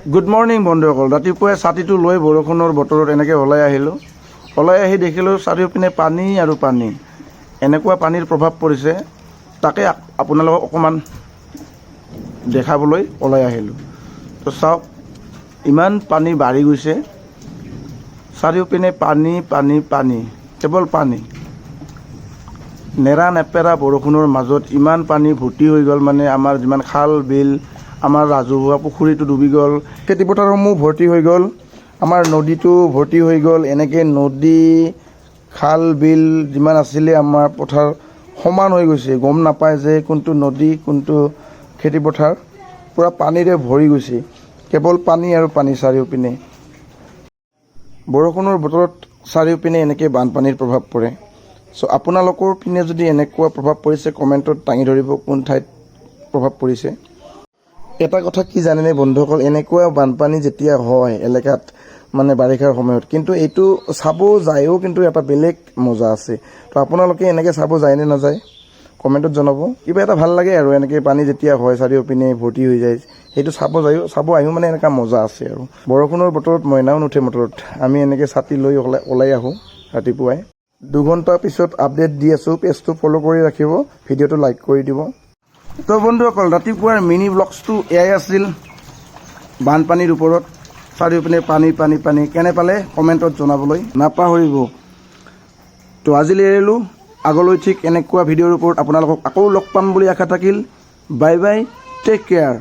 Good morning বন্ধুসকল। ৰাতিপুৱাই ছাতিটো লৈ বৰষুণৰ বতৰত এনেকৈ ওলাই আহিলোঁ। ওলাই আহি দেখিলোঁ চাৰিওপিনে পানী আৰু পানী। এনেকুৱা পানীৰ প্ৰভাৱ পৰিছে, তাকে আপোনালোকক অকণমান দেখাবলৈ ওলাই আহিলোঁ। তো চাওক, ইমান পানী বাঢ়ি গৈছে, চাৰিওপিনে পানী পানী পানী, কেৱল পানী। নেৰা নেপেৰা বৰষুণৰ মাজত ইমান পানী ভৰ্তি হৈ গ'ল, মানে আমাৰ যিমান খাল বিল, আমাৰ ৰাজহুৱা পুখুৰীটো ডুবি গ'ল, খেতিপথাৰসমূহ ভৰ্তি হৈ গ'ল, আমাৰ নদীটো ভৰ্তি হৈ গ'ল। এনেকৈ নদী খাল বিল যিমান আছিলে আমাৰ পথাৰ সমান হৈ গৈছে, গম নাপায় যে কোনটো নদী কোনটো খেতিপথাৰ। পূৰা পানীৰে ভৰি গৈছে, কেৱল পানী আৰু পানী চাৰিওপিনে। বৰষুণৰ বতৰত চাৰিওপিনে এনেকৈ বানপানীৰ প্ৰভাৱ পৰে। চ' আপোনালোকৰ পিনে যদি এনেকুৱা প্ৰভাৱ পৰিছে, কমেণ্টত দাঙি ধৰিব কোন ঠাইত প্ৰভাৱ পৰিছে। এটা কথা কি জানেনে বন্ধুসকল, এনেকুৱা বানপানী যেতিয়া হয় এলেকাত, মানে বাৰিষাৰ সময়ত, কিন্তু এইটো চাব যায়ও কিন্তু এটা বেলেগ মজা আছে। তো আপোনালোকে এনেকৈ চাব যায়নে নাযায় কমেণ্টত জনাব। কিবা এটা ভাল লাগে আৰু এনেকৈ পানী যেতিয়া হয় চাৰিওপিনে ভৰ্তি হৈ যায়, সেইটো চাব আহিও মানে এনেকুৱা মজা আছে আৰু। বৰষুণৰ বতৰত মইনাও নুঠে মটৰত, আমি এনেকৈ ছাতি লৈ ওলাই আহোঁ ৰাতিপুৱাই। 2 ঘণ্টা পিছত আপডেট দি আছোঁ। পেজটো ফ'ল' কৰি ৰাখিব, ভিডিঅ'টো লাইক কৰি দিব। তো বন্ধুসকল, ৰাতিপুৱাৰ মিনি ব্লগছটো এয়াই আছিল বানপানীৰ ওপৰত। চাৰিওপিনে পানী পানী পানী, কেনে পালে কমেণ্টত জনাবলৈ নাপাহৰিব। তো আজিলৈ এৰিলোঁ, আগলৈ ঠিক এনেকুৱা ভিডিঅ'ৰ ওপৰত আপোনালোকক আকৌ লগ পাম বুলি আশা থাকিল। Bye bye, take care.